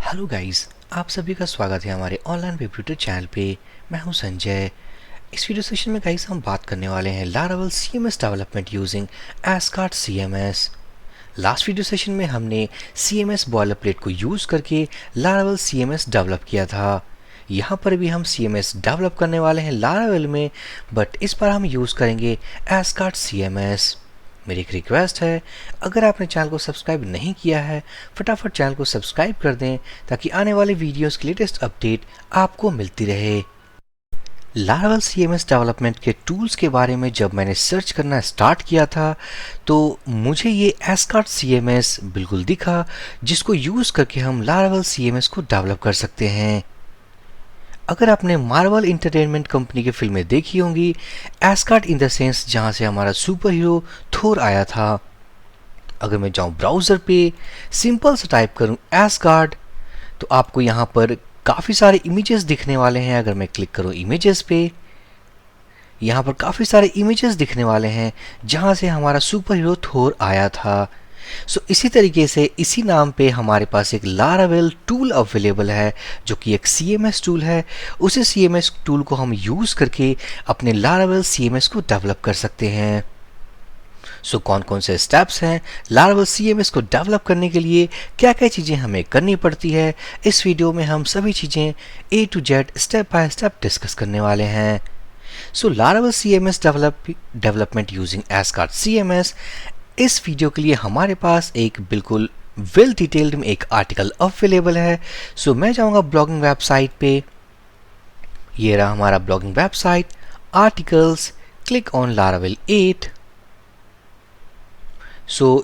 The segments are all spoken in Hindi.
हेलो गाइस, आप सभी का स्वागत है हमारे ऑनलाइन वेब ट्यूटर चैनल पे। मैं हूं संजय। इस वीडियो सेशन में गाइस हम बात करने वाले हैं Laravel CMS development using Escort CMS. Last video session में हमने सीएमएस बॉयलरप्लेट को यूज़ करके लारावेल सीएमएस डेवलप किया था। यहाँ पर भी हम सीएमएस डेवलप करने वाले हैं लारावेल में, बट इस बार हम यूज़ करेंगे एस्कार्ट सीएमएस। मेरी एक रिक्वेस्ट है, अगर आपने चैनल को सब्सक्राइब नहीं किया है फटाफट चैनल को सब्सक्राइब कर दें ताकि आने वाले वीडियोस की लेटेस्ट अपडेट आपको मिलती रहे। लारावेल सीएमएस डेवलपमेंट के टूल्स के बारे में जब मैंने सर्च करना स्टार्ट किया था तो मुझे ये एस्कार्ट सीएमएस बिल्कुल दिखा, जिसको यूज़ करके हम लारावेल सीएमएस को डेवलप कर सकते हैं। अगर आपने मार्वल इंटरटेनमेंट कंपनी की फिल्में देखी होंगी, एस्कार्ट इन द सेंस जहाँ से हमारा सुपर हीरो थोर आया था। अगर मैं जाऊँ ब्राउज़र पे, सिंपल से टाइप करूँ एस्कार्ट, तो आपको यहाँ पर काफ़ी सारे इमेजेस दिखने वाले हैं। अगर मैं क्लिक करूँ इमेजेस पे, यहाँ पर काफ़ी सारे इमेजेस दिखने वाले हैं जहाँ से हमारा सुपर हीरो थोर आया था। इसी तरीके से इसी नाम पे हमारे पास एक लारावेल टूल अवेलेबल है जो कि एक सीएमएस टूल है। उसी सीएमएस टूल को हम यूज़ करके अपने लारावेल सीएमएस को डेवलप कर सकते हैं। कौन कौन से स्टेप्स हैं लारावेल सीएमएस को डेवलप करने के लिए, क्या क्या चीज़ें हमें करनी पड़ती है, इस वीडियो में हम सभी चीज़ें A to Z step by step discuss करने वाले हैं। Laravel CMS development using Escort CMS, इस वीडियो के लिए हमारे पास एक बिल्कुल वेल डिटेल्ड में एक आर्टिकल अवेलेबल है। मैं जाऊंगा ब्लॉगिंग वेबसाइट पे। ये रहा हमारा blogging website, articles, click on Laravel 8।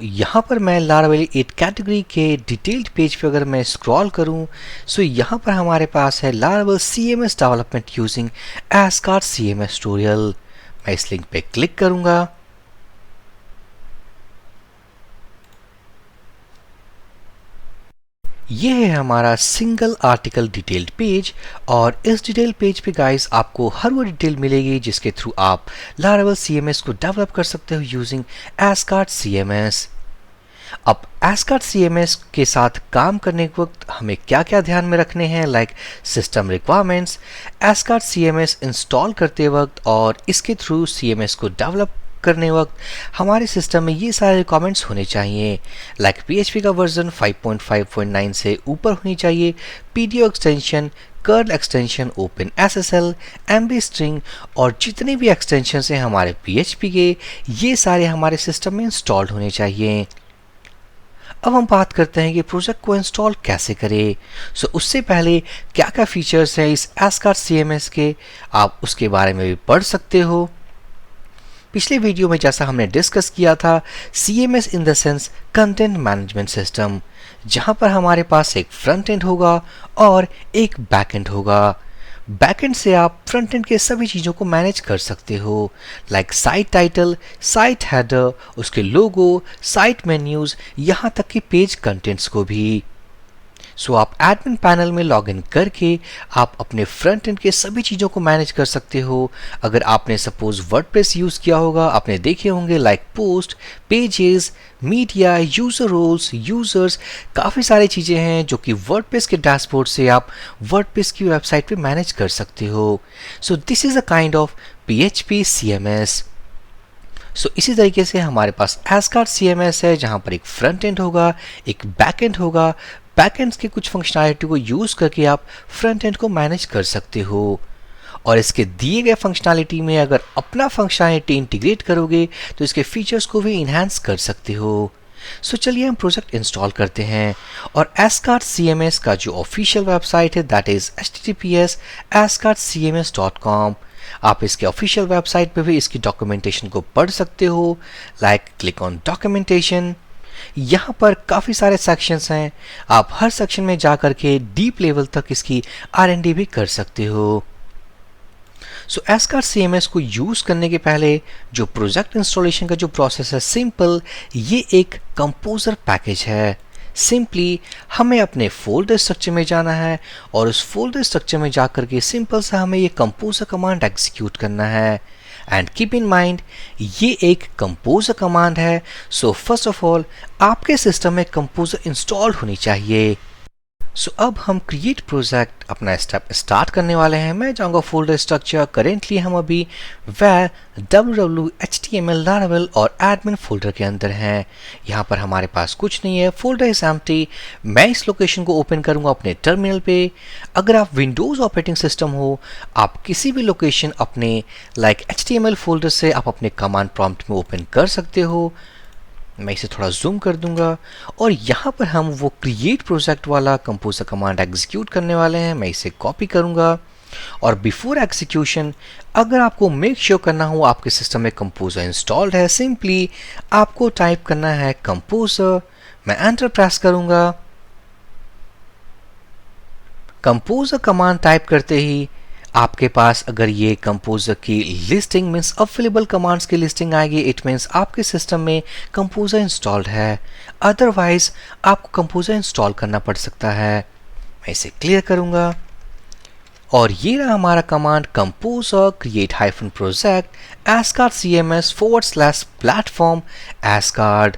यहाँ पर मैं लारावेल 8 कैटेगरी के डिटेल्ड पेज पे अगर मैं स्क्रॉल करूँ, यहाँ पर हमारे पास है Laravel CMS development using Escort CMS tutorial. मैं इस लिंक पे क्लिक करूँगा। ये है हमारा सिंगल आर्टिकल डिटेल्ड पेज, और इस डिटेल पेज पे गाइस आपको हर वो डिटेल मिलेगी जिसके थ्रू आप लारावेल सीएमएस को डेवलप कर सकते हो यूजिंग एस्कार्ट सीएमएस। अब एस्कार्ट सीएमएस के साथ काम करने के वक्त हमें क्या क्या ध्यान में रखने हैं, like system requirements, Escort CMS install करते वक्त और इसके थ्रू सीएमएस को डेवलप करने वक्त हमारे सिस्टम में ये सारे रिक्वायरमेंट्स होने चाहिए। लाइक PHP का वर्जन 5.5.9 से ऊपर होनी चाहिए, PDO extension, curl extension, open SSL, MB string और जितने भी एक्सटेंशन हैं हमारे PHP के, ये सारे हमारे सिस्टम में इंस्टॉल्ड होने चाहिए। अब हम बात करते हैं कि प्रोजेक्ट को इंस्टॉल कैसे करें। उससे पहले क्या क्या फीचर्स हैं इस एस्कार्ट सीएमएस के, आप उसके बारे में भी पढ़ सकते हो। पिछले वीडियो में जैसा हमने डिस्कस किया था, CMS in the sense content management system, जहां पर हमारे पास एक फ्रंट एंड होगा और एक बैक एंड होगा। बैक एंड से आप फ्रंट एंड के सभी चीज़ों को मैनेज कर सकते हो, like site title, site header, उसके लोगो, साइट मेन्यूज़, यहाँ तक कि पेज कंटेंट्स को भी। आप एडमिन पैनल में लॉगिन करके आप अपने फ्रंट एंड के सभी चीज़ों को मैनेज कर सकते हो। अगर आपने सपोज वर्डप्रेस यूज़ किया होगा, आपने देखे होंगे like post, pages, media, user roles, users, काफ़ी सारी चीज़ें हैं जो कि वर्डप्रेस के डैशबोर्ड से आप वर्डप्रेस की वेबसाइट पे मैनेज कर सकते हो। This is a kind of PHP CMS। इसी तरीके से हमारे पास एस्कार्ट CMS है जहाँ पर एक फ्रंट एंड होगा, एक बैक एंड होगा। बैक एंड के कुछ फंक्शनैलिटी को यूज़ करके आप फ्रंट एंड को मैनेज कर सकते हो, और इसके दिए गए फंक्शनैलिटी में अगर अपना फंक्शनैलिटी इंटीग्रेट करोगे तो इसके फीचर्स को भी इन्हांस कर सकते हो। चलिए हम प्रोजेक्ट इंस्टॉल करते हैं, और एस्कार्ट CMS का जो ऑफिशियल वेबसाइट है दैट इज़ https://askartcms.com। आप इसके ऑफिशियल वेबसाइट पे भी इसकी डॉक्यूमेंटेशन को पढ़ सकते हो, लाइक क्लिक ऑन डॉक्यूमेंटेशन। यहाँ पर काफ़ी सारे सेक्शंस हैं, आप हर सेक्शन में जा कर के डीप लेवल तक इसकी R&D भी कर सकते हो। एस्कार्ट CMS को यूज़ करने के पहले जो प्रोजेक्ट इंस्टॉलेशन का जो प्रोसेस है सिंपल, ये एक कंपोजर पैकेज है। सिंपली हमें अपने फोल्डर स्ट्रक्चर में जाना है और उस फोल्डर स्ट्रक्चर में जा कर के सिंपल सा हमें ये कंपोजर कमांड एग्जीक्यूट करना है। एंड कीप इन माइंड ये एक कंपोजर कमांड है, फर्स्ट ऑफ ऑल आपके सिस्टम में कंपोजर इंस्टॉल्ड होनी चाहिए। सो अब हम क्रिएट प्रोजेक्ट अपना स्टेप स्टार्ट करने वाले हैं। मैं जाऊंगा फोल्डर स्ट्रक्चर। करेंटली हम अभी var www html laravel और admin फोल्डर के अंदर हैं। यहाँ पर हमारे पास कुछ नहीं है, फोल्डर इज एम्प्टी। मैं इस लोकेशन को ओपन करूंगा अपने टर्मिनल पे। अगर आप विंडोज ऑपरेटिंग सिस्टम हो, आप किसी भी लोकेशन अपने html फोल्डर से आप अपने कमांड प्रॉम्प्ट में ओपन कर सकते हो। मैं इसे थोड़ा जूम कर दूंगा और यहाँ पर हम वो क्रिएट प्रोजेक्ट वाला कंपोजर कमांड एग्जीक्यूट करने वाले हैं। मैं इसे कॉपी करूंगा और बिफोर एग्जीक्यूशन अगर आपको मेक श्योर करना हो आपके सिस्टम में कंपोजर इंस्टॉल्ड है, सिंपली आपको टाइप करना है कंपोजर। मैं एंटर प्रेस करूंगा। कंपोजर कमांड टाइप करते ही आपके पास अगर ये कंपोजर की लिस्टिंग मीन्स अवेलेबल कमांड्स की लिस्टिंग आएगी, इट मीन्स आपके सिस्टम में कंपोजर इंस्टॉल्ड है। अदरवाइज आपको कंपोजर इंस्टॉल करना पड़ सकता है। मैं इसे क्लियर करूंगा और ये रहा हमारा command composer create hyphen project ascard cms/platform ascard।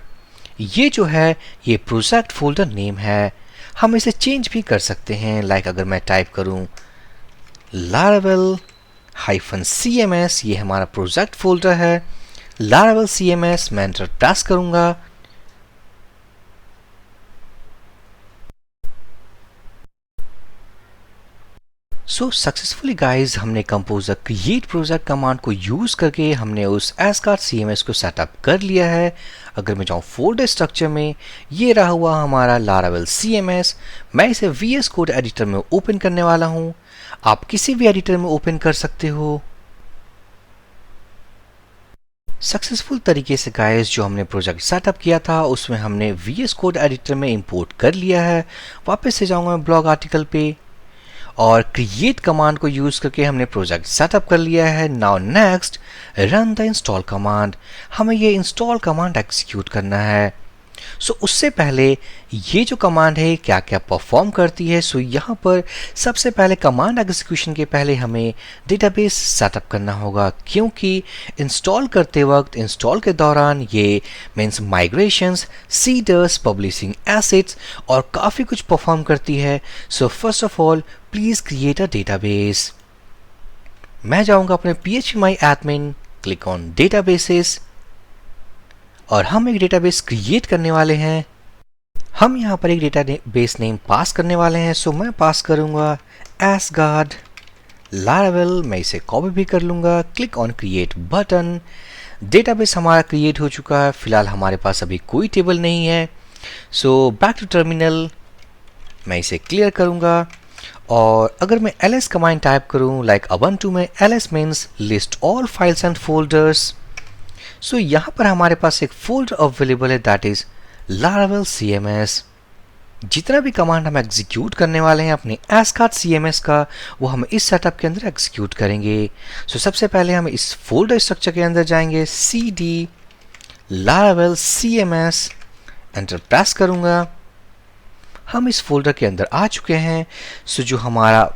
ये जो है ये प्रोजेक्ट फोल्डर नेम है। हम इसे चेंज भी कर सकते हैं। अगर मैं टाइप करूं laravel-cms, ये हमारा प्रोजेक्ट फोल्डर है। laravel cms मैं एंटर प्रेस करूंगा। सो सक्सेसफुली गाइज हमने कंपोजर क्रिएट प्रोजेक्ट कमांड को यूज करके हमने उस ascard cms को सेटअप कर लिया है। अगर मैं जाऊँ फोल्डर स्ट्रक्चर में, ये रहा हुआ हमारा laravel cms। मैं इसे VS कोड एडिटर में ओपन करने वाला हूँ। आप किसी भी एडिटर में ओपन कर सकते हो। सक्सेसफुल तरीके से गाइस जो हमने प्रोजेक्ट सेटअप किया था उसमें हमने VS कोड एडिटर में इंपोर्ट कर लिया है। वापस से जाऊंगा मैं ब्लॉग आर्टिकल पे और क्रिएट कमांड को यूज करके हमने प्रोजेक्ट सेटअप कर लिया है। Now next run the install command. हमें ये इंस्टॉल कमांड एग्जीक्यूट करना है। सो उससे पहले ये जो कमांड है क्या क्या परफॉर्म करती है। सो यहाँ पर सबसे पहले कमांड एग्जीक्यूशन के पहले हमें डेटाबेस सेटअप करना होगा, क्योंकि इंस्टॉल करते वक्त इंस्टॉल के दौरान ये means migrations, seeders, publishing assets और काफ़ी कुछ परफॉर्म करती है। So first of all please create a database. मैं जाऊँगा अपने phpMyAdmin, क्लिक ऑन डेटाबेसेस और हम एक डेटाबेस क्रिएट करने वाले हैं। हम यहाँ पर एक डेटाबेस नेम पास करने वाले हैं। सो मैं पास करूँगा ascard laravel। मैं इसे कॉपी भी कर लूँगा। Click on create button. Database हमारा क्रिएट हो चुका है। फिलहाल हमारे पास अभी कोई टेबल नहीं है। So back to terminal. मैं इसे क्लियर करूँगा और अगर मैं ls कमांड टाइप करूँ ubuntu में ls means list all files and folders. So यहाँ पर हमारे पास एक फोल्डर अवेलेबल है, दैट इज laravel cms। जितना भी कमांड हम एग्जीक्यूट करने वाले हैं अपने ascard cms का, वो हम इस सेटअप के अंदर एग्जीक्यूट करेंगे। सो सबसे पहले हम इस फोल्डर स्ट्रक्चर के अंदर जाएंगे, cd laravel cms, enter press करूंगा। हम इस फोल्डर के अंदर आ चुके हैं। सो जो हमारा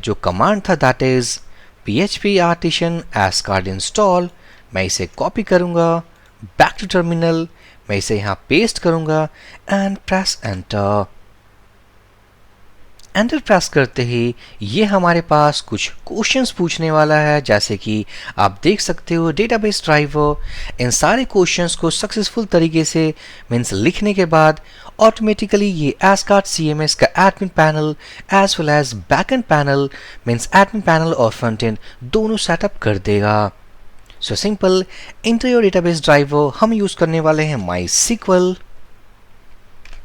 जो कमांड था that is php artisan ascard install। मैं इसे कॉपी करूंगा, बैक टू टर्मिनल, मैं इसे यहाँ पेस्ट करूंगा and press enter. Enter press करते ही ये हमारे पास कुछ क्वेश्चंस पूछने वाला है, जैसे कि आप देख सकते हो डेटाबेस ड्राइवर। इन सारे क्वेश्चंस को सक्सेसफुल तरीके से मीन्स लिखने के बाद ऑटोमेटिकली ये ascard cms का admin panel as well as backend panel means admin panel और फ्रंट एंड दोनों सेटअप कर देगा। So simple enter your database driver. हम यूज करने वाले हैं MySQL।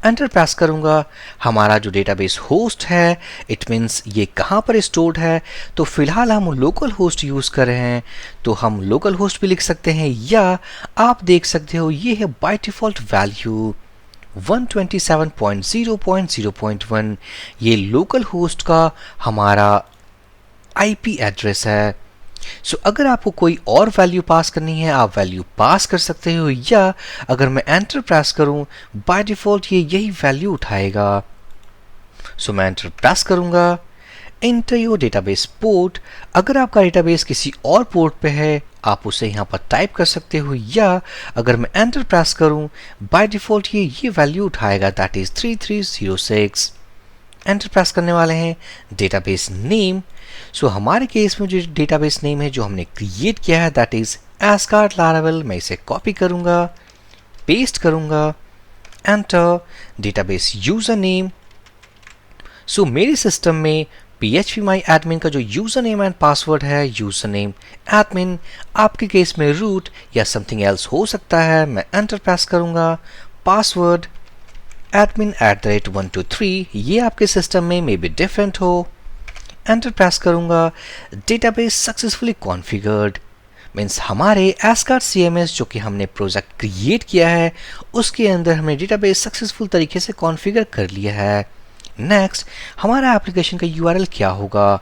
एंटर प्रेस करूंगा। हमारा जो डेटाबेस होस्ट है इट मीन्स ये कहाँ पर स्टोर्ड है, तो फिलहाल हम लोकल होस्ट यूज कर रहे हैं, तो हम लोकल होस्ट भी लिख सकते हैं, या आप देख सकते हो ये है बाय डिफॉल्ट वैल्यू 127.0.0.1। ये लोकल होस्ट का हमारा IP एड्रेस है। सो अगर आपको कोई और वैल्यू पास करनी है आप वैल्यू पास कर सकते हो, या अगर मैं एंटर प्रेस करूं बाय डिफॉल्ट ये यही वैल्यू उठाएगा। सो मैं एंटर प्रेस करूंगा। Enter your database port. अगर आपका डेटाबेस किसी और पोर्ट पे है आप उसे यहाँ पर टाइप कर सकते हो, या अगर मैं एंटर प्रेस करूं बाय डिफॉल्ट ये वैल्यू उठाएगा, दैट इज 3306। एंटर प्रेस करने वाले हैं। डेटाबेस नेम, सो हमारे केस में जो डेटाबेस नेम है जो हमने क्रिएट किया है दैट इज एस्कार्ड लारावेल। मैं इसे कॉपी करूंगा, पेस्ट करूंगा, एंटर। डेटाबेस यूजर नेम, सो मेरे सिस्टम में phpMyAdmin का जो यूजर नेम एंड पासवर्ड है, यूजर नेम एडमिन, आपके केस में रूट या समथिंग एल्स हो सकता है। मैं एंटर प्रेस करूंगा। पासवर्ड admin@123, ये आपके सिस्टम में मे बी डिफरेंट हो। एंटर प्रेस करूंगा। डेटाबेस सक्सेसफुली कॉन्फ़िगर्ड, मीन्स हमारे एस्कार्ड CMS जो कि हमने प्रोजेक्ट क्रिएट किया है उसके अंदर हमने डेटाबेस सक्सेसफुल तरीके से कॉन्फ़िगर कर लिया है। नेक्स्ट, हमारा एप्लीकेशन का URL क्या होगा?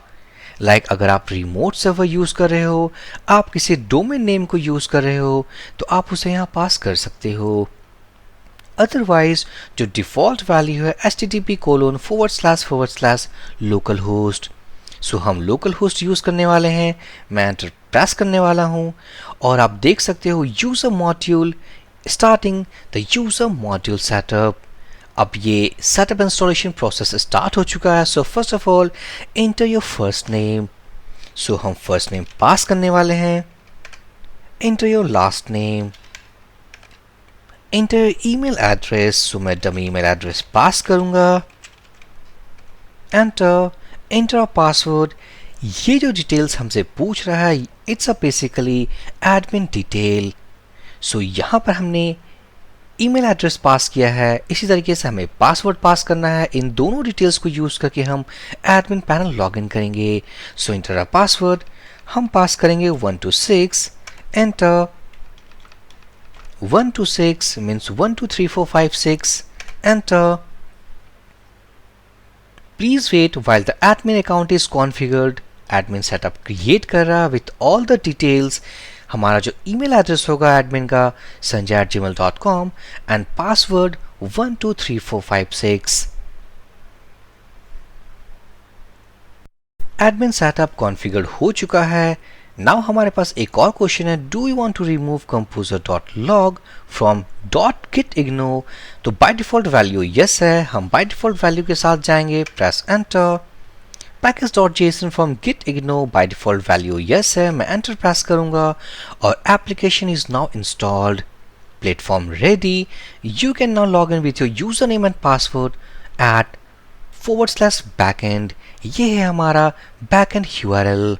लाइक अगर आप रिमोट सर्वर यूज़ कर रहे हो, आप किसी डोमेन नेम को यूज़ कर रहे हो तो आप उसे यहाँ पास कर सकते हो। अदरवाइज जो डिफ़ॉल्ट वैल्यू है http://localhost, सो हम लोकल होस्ट यूज़ करने वाले हैं। मैं एंटर प्रेस करने वाला हूँ और आप देख सकते हो user module starting the user module setup. अब ये सेटअप इंस्टॉलेशन प्रोसेस स्टार्ट हो चुका है। So first of all enter your first name, so हम फर्स्ट नेम पास करने वाले हैं। Enter your last name, enter email address, so मैं डमी ईमेल एड्रेस पास करूंगा। Enter, enter a password. ये जो डिटेल्स हमसे पूछ रहा है it's a basically admin detail. So यहाँ पर हमने ईमेल एड्रेस पास किया है, इसी तरीके से हमें पासवर्ड पास करना है। इन दोनों डिटेल्स को यूज़ करके हम एडमिन पैनल लॉगिन करेंगे। सो एंटर अ पासवर्ड, हम पास करेंगे 126, enter. 126 means 123456, enter. Please wait while the admin account is configured. Admin setup create कर रहा with all the details. हमारा जो ईमेल एड्रेस होगा एडमिन का sanjay@gmail.com and password 123456। Admin setup configured हो चुका है। नाउ हमारे पास एक और क्वेश्चन है, do you want to remove composer.log from .gitignore? तो बाय डिफॉल्ट वैल्यू यस है, हम बाय डिफॉल्ट वैल्यू के साथ जाएंगे। Press enter. package.json from gitignore, by default value yes है, मैं एंटर प्रेस करूंगा और application is now installed. Platform ready, you can now log in with your user name and password @/backend। ये है हमारा बैकएंड URL।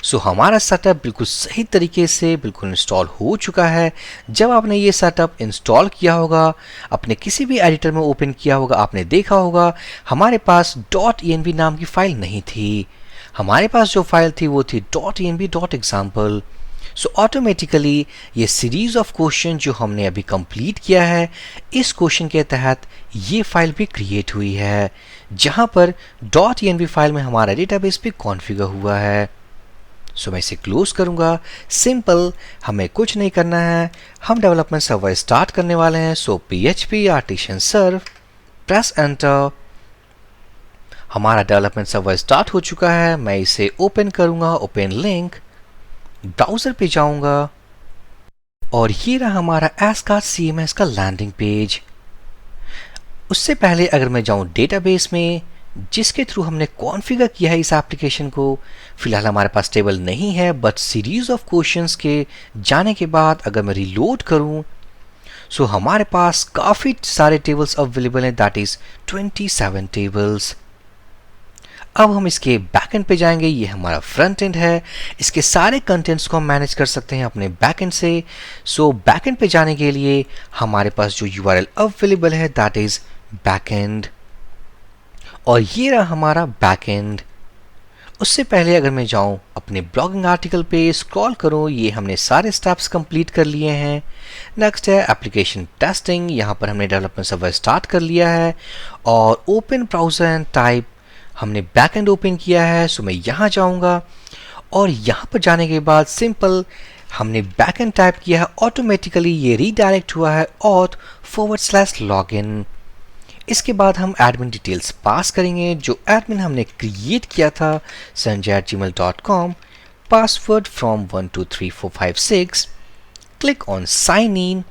सो हमारा सेटअप बिल्कुल सही तरीके से बिल्कुल इंस्टॉल हो चुका है। जब आपने ये सेटअप इंस्टॉल किया होगा, अपने किसी भी एडिटर में ओपन किया होगा, आपने देखा होगा हमारे पास .env नाम की फाइल नहीं थी। हमारे पास जो फाइल थी वो थी .env.example। सो ऑटोमेटिकली ये सीरीज ऑफ क्वेश्चन जो हमने अभी कंप्लीट किया है, इस क्वेश्चन के तहत ये फाइल भी क्रिएट हुई है जहां पर .env फाइल में हमारा डेटाबेस भी कॉन्फ़िगर हुआ है। सो मैं इसे क्लोज करूंगा। सिंपल, हमें कुछ नहीं करना है, हम डेवलपमेंट सर्वर स्टार्ट करने वाले हैं। सो php artisan serve, press enter. हमारा डेवलपमेंट सर्वर स्टार्ट हो चुका है। मैं इसे ओपन करूंगा, ओपन लिंक, ब्राउजर पे जाऊंगा और ये रहा हमारा एस्कार्ड CMS का लैंडिंग पेज। उससे पहले अगर मैं जाऊं डेटाबेस में जिसके थ्रू हमने कॉन्फ़िगर किया है इस एप्लीकेशन को, फिलहाल हमारे पास टेबल नहीं है, बट सीरीज ऑफ क्वेश्चंस के जाने के बाद अगर मैं रिलोड करूं सो हमारे पास काफ़ी सारे टेबल्स अवेलेबल हैं, दैट इज 27 टेबल्स। अब हम इसके बैकएंड पे जाएंगे। ये हमारा फ्रंट एंड है, इसके सारे कंटेंट्स को हम मैनेज कर सकते हैं अपने बैकएंड से। सो बैकएंड पे जाने के लिए हमारे पास जो URL अवेलेबल है दैट इज बैकएंड, और ये रहा हमारा बैकएंड। उससे पहले अगर मैं जाऊं अपने ब्लॉगिंग आर्टिकल पे स्क्रॉल करूं, ये हमने सारे स्टेप्स कंप्लीट कर लिए हैं। नेक्स्ट है एप्लीकेशन टेस्टिंग, यहाँ पर हमने डेवलपमेंट सर्वर स्टार्ट कर लिया है और ओपन ब्राउजर एंड टाइप हमने बैकएंड ओपन किया है। सो मैं यहाँ जाऊँगा और यहाँ पर जाने के बाद सिंपल हमने बैकएंड टाइप किया है, ऑटोमेटिकली ये रीडायरेक्ट हुआ है auth/login। इसके बाद हम एडमिन डिटेल्स पास करेंगे जो एडमिन हमने क्रिएट किया था sanjay@gmail.com, password from 123456, click on sign in.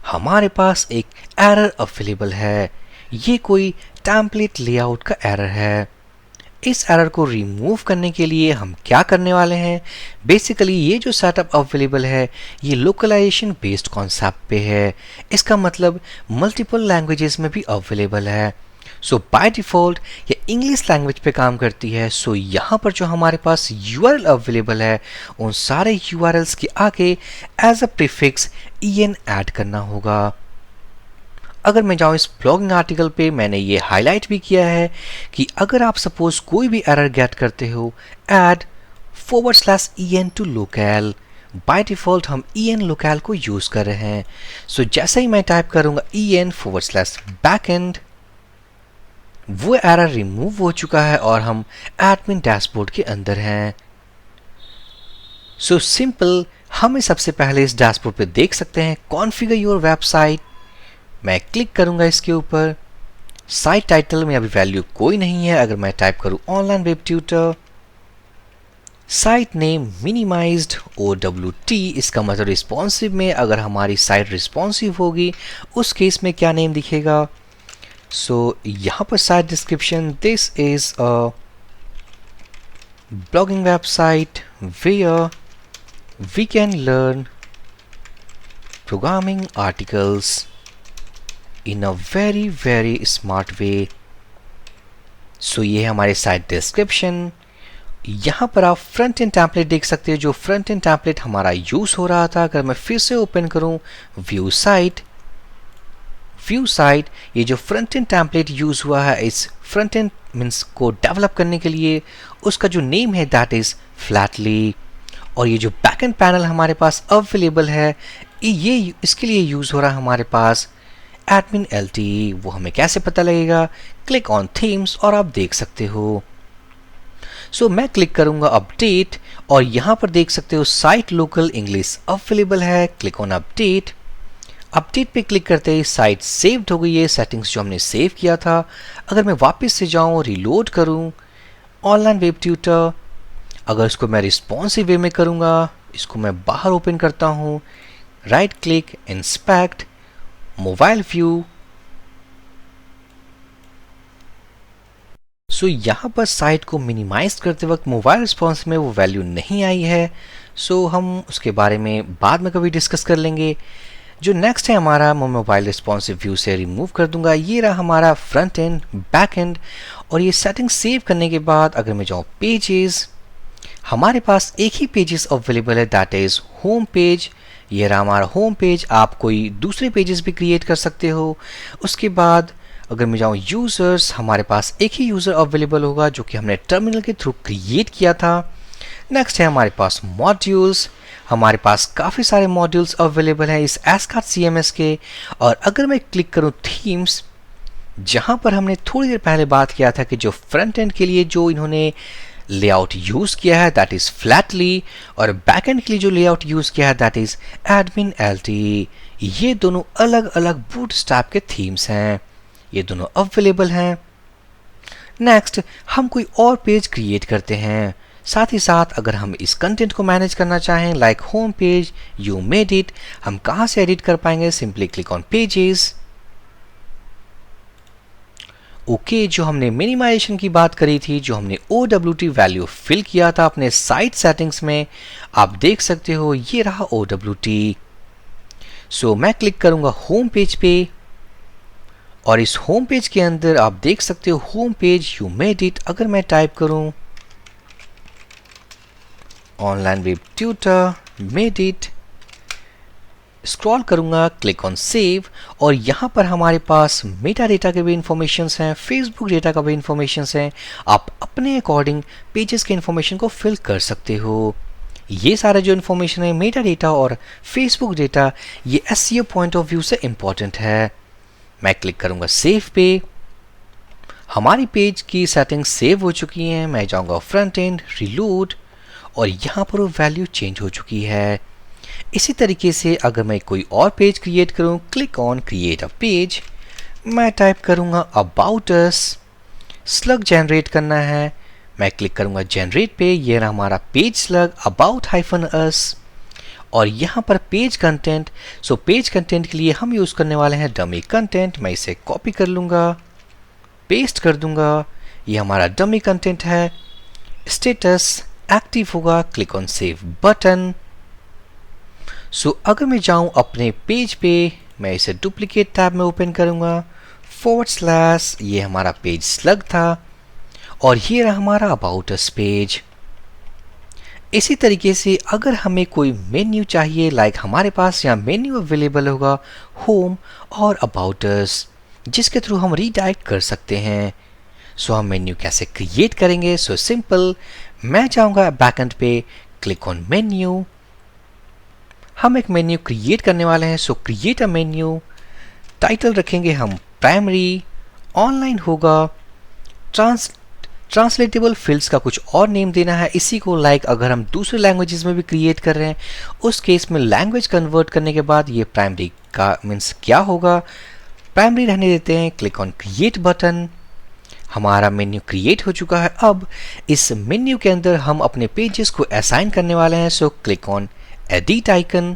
हमारे पास एक एरर अवेलेबल है, ये कोई टेम्पलेट लेआउट का एरर है। इस एरर को रिमूव करने के लिए हम क्या करने वाले हैं, बेसिकली ये जो सेटअप अवेलेबल है ये लोकलाइजेशन बेस्ड कॉन्सेप्ट पे है। इसका मतलब मल्टीपल लैंग्वेजेस में भी अवेलेबल है। सो बाय डिफ़ॉल्ट ये इंग्लिश लैंग्वेज पे काम करती है। सो यहाँ पर जो हमारे पास यूआरएल अवेलेबल है उन सारे यूआरएल्स के आगे as a prefix en add करना होगा। अगर मैं जाऊँ इस ब्लॉगिंग आर्टिकल पे, मैंने ये हाईलाइट भी किया है कि अगर आप सपोज कोई भी एरर गेट करते हो, add /en to local. By default हम en लोकल को यूज़ कर रहे हैं। सो जैसे ही मैं टाइप करूँगा en/backend, वो एरर रिमूव हो चुका है और हम एडमिन डैशबोर्ड के अंदर हैं। सो सिंपल, हमें सबसे पहले इस डैशबोर्ड पे देख सकते हैं कॉन्फ़िगर योर वेबसाइट। मैं क्लिक करूंगा इसके ऊपर। साइट टाइटल में अभी वैल्यू कोई नहीं है। अगर मैं टाइप करूं online web tutor, site name minimised OWT, इसका मतलब रिस्पॉन्सिव में अगर हमारी साइट रिस्पॉन्सिव होगी उस केस में क्या नेम दिखेगा। सो यहाँ पर site description, this is a blogging website where we can learn programming articles in a very smart way। So ये है हमारे साइट डिस्क्रिप्शन। यहाँ पर आप फ्रंट एंड टेम्पलेट देख सकते हैं, जो फ्रंट एंड टेम्पलेट हमारा यूज हो रहा था। अगर मैं फिर से ओपन करूँ व्यू साइट, ये जो फ्रंट एंड टेम्पलेट यूज हुआ है इस फ्रंट एंड मीन्स को डेवलप करने के लिए, उसका जो नेम है दैट इज फ्लैटली। और ये जो बैक एंड पैनल हमारे पास अवेलेबल है, ये इसके लिए यूज हो रहा है हमारे पास एडमिन LTE। वो हमें कैसे पता लगेगा, क्लिक ऑन थीम्स और आप देख सकते हो। सो मैं क्लिक करूंगा अपडेट और यहाँ पर देख सकते हो साइट लोकल इंग्लिश अवेलेबल है। Click on update. अपडेट पे क्लिक करते ही साइट सेव्ड हो गई है, सेटिंग्स जो हमने सेव किया था। अगर मैं वापस से जाऊँ, रिलोड करूँ ऑनलाइन वेब ट्यूटर, अगर इसको मैं रिस्पॉन्सिव वे में करूँगा, इसको मैं बाहर ओपन करता हूँ, right click, inspect, mobile view. So यहाँ पर साइट को मिनिमाइज करते वक्त मोबाइल रिस्पॉन्स में वो वैल्यू नहीं आई है। सो हम उसके बारे में बाद में कभी डिस्कस कर लेंगे। जो नेक्स्ट है हमारा, मैं मोबाइल रिस्पॉन्सिव व्यू से रिमूव कर दूंगा। ये रहा हमारा फ्रंट एंड, बैक एंड। और ये सेटिंग सेव करने के बाद अगर मैं जाऊँ पेजेस, हमारे पास एक ही पेजेस अवेलेबल है, दैट इज होम पेज। ये रहा हमारा होम पेज। आप कोई दूसरे पेजेस भी क्रिएट कर सकते हो। उसके बाद अगर मैं जाऊँ यूज़र्स, हमारे पास एक ही यूज़र अवेलेबल होगा जो कि हमने टर्मिनल के थ्रू क्रिएट किया था। नेक्स्ट है हमारे पास मॉड्यूल्स। हमारे पास काफ़ी सारे मॉड्यूल्स अवेलेबल हैं इस एस्कार्ट CMS के। और अगर मैं क्लिक करूँ थीम्स, जहाँ पर हमने थोड़ी देर पहले बात किया था कि जो फ्रंट एंड के लिए जो इन्होंने लेआउट यूज किया है दैट इज फ्लैटली, और बैक एंड के लिए जो लेआउट यूज किया है दैट इज एडमिन LTE। ये दोनों अलग अलग बूटस्ट्रैप के थीम्स हैं, ये दोनों अवेलेबल हैं। नेक्स्ट हम कोई और पेज क्रिएट करते हैं। साथ ही साथ अगर हम इस कंटेंट को मैनेज करना चाहें, like home page, you made it, हम कहाँ से एडिट कर पाएंगे? Simply click on pages. Okay, जो हमने मिनिमाइजेशन की बात करी थी, जो हमने OWT वैल्यू फिल किया था अपने साइट सेटिंग्स में, आप देख सकते हो ये रहा OWT। सो मैं क्लिक करूंगा होम पेज पे और इस होम पेज के अंदर आप देख सकते हो home page you made it. अगर मैं टाइप करूं online web tutor made it, scroll करूंगा, क्लिक ऑन सेव, और यहाँ पर हमारे पास मेटा डेटा के भी इंफॉर्मेशन हैं, फेसबुक डेटा का भी इंफॉर्मेशन हैं। आप अपने अकॉर्डिंग पेजेस के इंफॉर्मेशन को फिल कर सकते हो। ये सारे जो इंफॉर्मेशन है, मेटा डेटा और फेसबुक डेटा, ये SEO पॉइंट ऑफ व्यू से इंपॉर्टेंट है। मैं क्लिक करूंगा सेव पे। हमारी पेज की सेटिंग्स सेव हो चुकी हैं। मैं जाऊंगा फ्रंट एंड, रिलोड, और यहाँ पर वो वैल्यू चेंज हो चुकी है। इसी तरीके से अगर मैं कोई और पेज क्रिएट करूं, click on create a page, मैं टाइप करूंगा अबाउट अस, स्लग जनरेट करना है, मैं क्लिक करूंगा जनरेट पे। ये रहा हमारा पेज स्लग अबाउट -us, और यहाँ पर page content. So page content के लिए हम यूज करने वाले हैं डमी कंटेंट। मैं इसे कॉपी कर लूंगा पेस्ट कर दूंगा। ये हमारा डमी कंटेंट है। स्टेटस एक्टिव होगा, क्लिक ऑन सेव बटन। सो अगर मैं जाऊं अपने पेज पे, मैं इसे डुप्लीकेट टैब में ओपन करूंगा, / ये हमारा पेज स्लग था और ये रहा हमारा अबाउट अस पेज। इसी तरीके से अगर हमें कोई मेन्यू चाहिए, लाइक हमारे पास यहाँ मेन्यू अवेलेबल होगा होम और अबाउट अस, जिसके थ्रू हम रीडायरेक्ट कर सकते हैं। सो हम मेन्यू कैसे क्रिएट करेंगे? सो सिंपल, मैं जाऊंगा बैकएंड पे, क्लिक ऑन मेन्यू। हम एक मेन्यू क्रिएट करने वाले हैं। सो क्रिएट अ मेन्यू, टाइटल रखेंगे हम प्राइमरी, ऑनलाइन होगा, ट्रांसलेटेबल फील्ड्स का कुछ और नेम देना है इसी को। लाइक अगर हम दूसरे लैंग्वेजेस में भी क्रिएट कर रहे हैं, उस केस में लैंग्वेज कन्वर्ट करने के बाद ये प्राइमरी का मीन्स क्या होगा, प्राइमरी रहने देते हैं। Click on create button. हमारा मेन्यू क्रिएट हो चुका है। अब इस मेन्यू के अंदर हम अपने पेजेस को असाइन करने वाले हैं। So click on edit icon.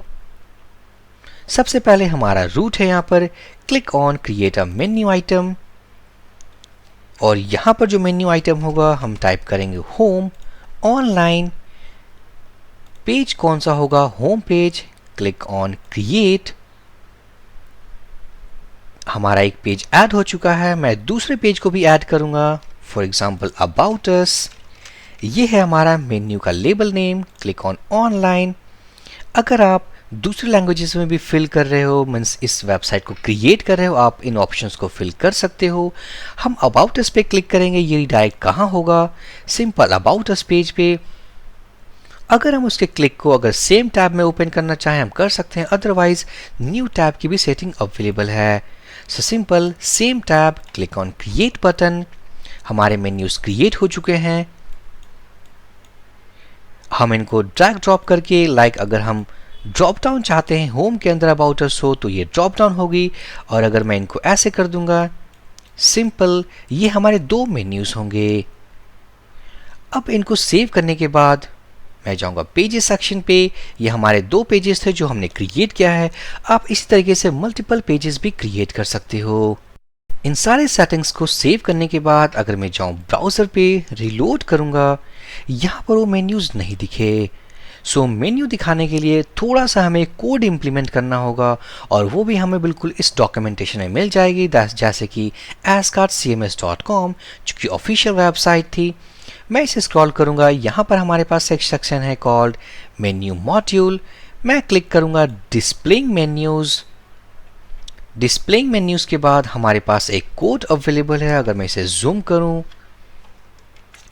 सबसे पहले हमारा रूट है, यहाँ पर click on create a menu item और यहां पर जो मेन्यू आइटम होगा हम टाइप करेंगे होम, ऑनलाइन, पेज कौन सा होगा, home page. Click on create. हमारा एक पेज ऐड हो चुका है। मैं दूसरे पेज को भी ऐड करूंगा, फॉर एग्जांपल अबाउट अस। ये है हमारा मेन्यू का label name. Click on online. अगर आप दूसरी लैंग्वेजेस में भी फिल कर रहे हो, मीन्स इस वेबसाइट को क्रिएट कर रहे हो, आप इन ऑप्शंस को फिल कर सकते हो। हम अबाउट अस पे क्लिक करेंगे, ये रिडायरेक्ट कहाँ होगा? सिंपल अबाउट अस पेज पे। अगर हम उसके क्लिक को अगर सेम टैब में ओपन करना चाहें हम कर सकते हैं, अदरवाइज न्यू टैब की भी सेटिंग अवेलेबल है। So simple same tab, click on create button. हमारे मेन्यूज क्रिएट हो चुके हैं। हम इनको ड्रैग ड्रॉप करके, लाइक अगर हम ड्रॉप डाउन चाहते हैं होम के अंदर अबाउट अस हो तो ये ड्रॉप डाउन होगी, और अगर मैं इनको ऐसे कर दूंगा सिंपल, ये हमारे दो मेन्यूज होंगे। अब इनको सेव करने के बाद मैं जाऊंगा पेजेस सेक्शन पे। ये हमारे दो पेजेस थे जो हमने क्रिएट किया है। आप इसी तरीके से मल्टीपल पेजेस भी क्रिएट कर सकते हो। इन सारे सेटिंग्स को सेव करने के बाद अगर मैं जाऊं ब्राउजर पे, रिलोड करूंगा, यहां पर वो मेन्यूज नहीं दिखे। सो मेन्यू दिखाने के लिए थोड़ा सा हमें कोड इंप्लीमेंट करना होगा, और वो भी हमें बिल्कुल इस डॉक्यूमेंटेशन में मिल जाएगी, जैसे कि ascardcms.com, जो कि ऑफिशियल वेबसाइट थी। मैं इसे स्क्रॉल करूंगा, यहाँ पर हमारे पास एक सेक्शन है कॉल्ड मेन्यू मॉड्यूल। मैं क्लिक करूंगा डिस्प्लेइंग मेन्यूज। डिस्प्लेइंग मेन्यूज के बाद हमारे पास एक कोड अवेलेबल है। अगर मैं इसे जूम करूं,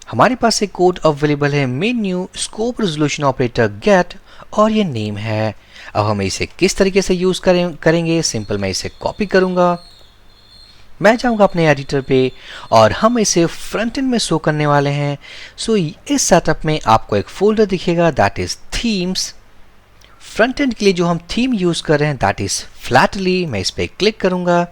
हमारे पास एक कोड अवेलेबल है, menu scope resolution operator get, और ये नेम है। अब हम इसे किस तरीके से यूज करेंगे? सिंपल मैं इसे कॉपी करूंगा, मैं जाऊंगा अपने एडिटर पे, और हम इसे फ्रंट एंड में शो करने वाले हैं। सो इस सेटअप में आपको एक फोल्डर दिखेगा, that is themes. Front end के लिए जो हम थीम यूज कर रहे हैं दैट इज फ्लैटली। मैं इस पर क्लिक करूंगा,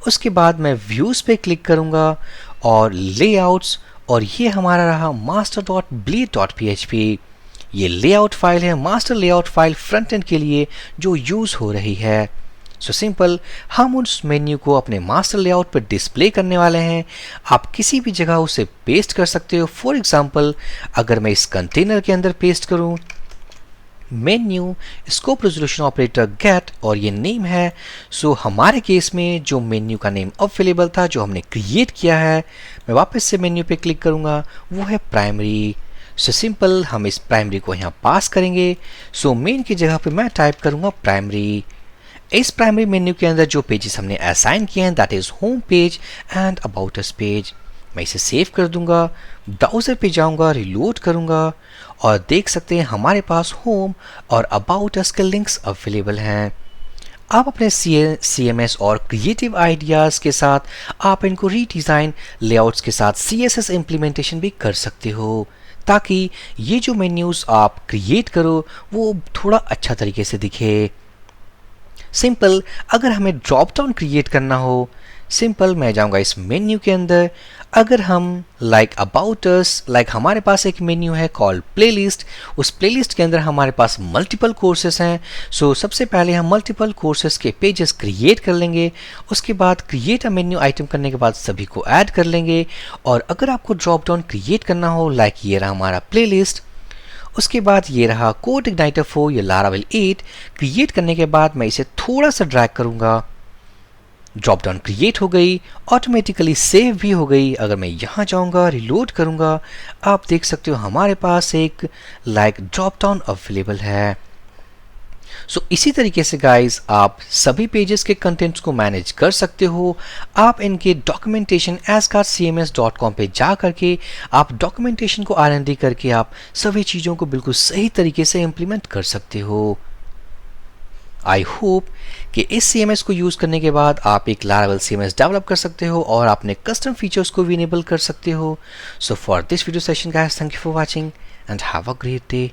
उसके बाद मैं व्यूज पे क्लिक करूंगा और लेआउट्स, और ये हमारा रहा master.bleed.php। ये लेआउट फाइल है, master layout file front end के लिए जो यूज हो रही है। सो सिंपल, हम उस मेन्यू को अपने मास्टर लेआउट पर डिस्प्ले करने वाले हैं। आप किसी भी जगह उसे पेस्ट कर सकते हो। फॉर एग्जांपल अगर मैं इस कंटेनर के अंदर पेस्ट करूं, menu scope resolution operator get, और ये नेम है। सो हमारे केस में जो मेन्यू का नेम अवेलेबल था, जो हमने क्रिएट किया है, मैं वापस से मेन्यू पे क्लिक करूंगा, वो है प्राइमरी। सो सिंपल, हम इस प्राइमरी को यहाँ पास करेंगे। सो मेन की जगह पे मैं टाइप करूंगा प्राइमरी। इस प्राइमरी मेन्यू के अंदर जो पेजेस हमने असाइन किए हैं that is home page and about us page. मैं इसे सेव कर दूंगा, ब्राउजर पे जाऊंगा, रिलोड करूंगा, और देख सकते हैं हमारे पास होम और अबाउट अस के लिंक्स अवेलेबल हैं। आप अपने CMS और क्रिएटिव आइडियाज़ के साथ आप इनको रीडिज़ाइन लेआउट्स के साथ CSS इम्प्लीमेंटेशन भी कर सकते हो, ताकि ये जो मेन्यूज़ आप क्रिएट करो वो थोड़ा अच्छा तरीके से दिखे। सिंपल, अगर हमें ड्रॉप डाउन क्रिएट करना हो, सिंपल मैं जाऊंगा इस मेन्यू के अंदर। अगर हम अबाउट अस, हमारे पास एक मेन्यू है कॉल्ड प्लेलिस्ट, उस प्लेलिस्ट के अंदर हमारे पास मल्टीपल कोर्सेस हैं। सो सबसे पहले हम मल्टीपल कोर्सेस के पेजेस क्रिएट कर लेंगे। उसके बाद क्रिएट अ मेन्यू आइटम करने के बाद सभी को ऐड कर लेंगे। और अगर आपको ड्रॉप डाउन क्रिएट करना हो, ये रहा हमारा प्लेलिस्ट। उसके बाद ये रहा कोड इग्नाइटर 4 या लारावेल 8। क्रिएट करने के बाद मैं इसे थोड़ा सा ड्रैग करूंगा, ड्रॉप डाउन क्रिएट हो गई, ऑटोमेटिकली सेव भी हो गई। अगर मैं यहाँ जाऊँगा, रिलोड करूँगा, आप देख सकते हो हमारे पास एक ड्रॉप डाउन अवेलेबल है। सो इसी तरीके से गाइस आप सभी पेजेस के कंटेंट्स को मैनेज कर सकते हो। आप इनके डॉक्यूमेंटेशन ascardcms.com पे जा करके आप डॉक्यूमेंटेशन को R&D करके आप सभी चीज़ों को बिल्कुल सही तरीके से इम्प्लीमेंट कर सकते हो। आई होप कि इस CMS को यूज़ करने के बाद आप एक लारावेल CMS डेवलप कर सकते हो और अपने कस्टम फीचर्स को भी इनेबल कर सकते हो। So for this video session guys, thank you for watching and have a great day.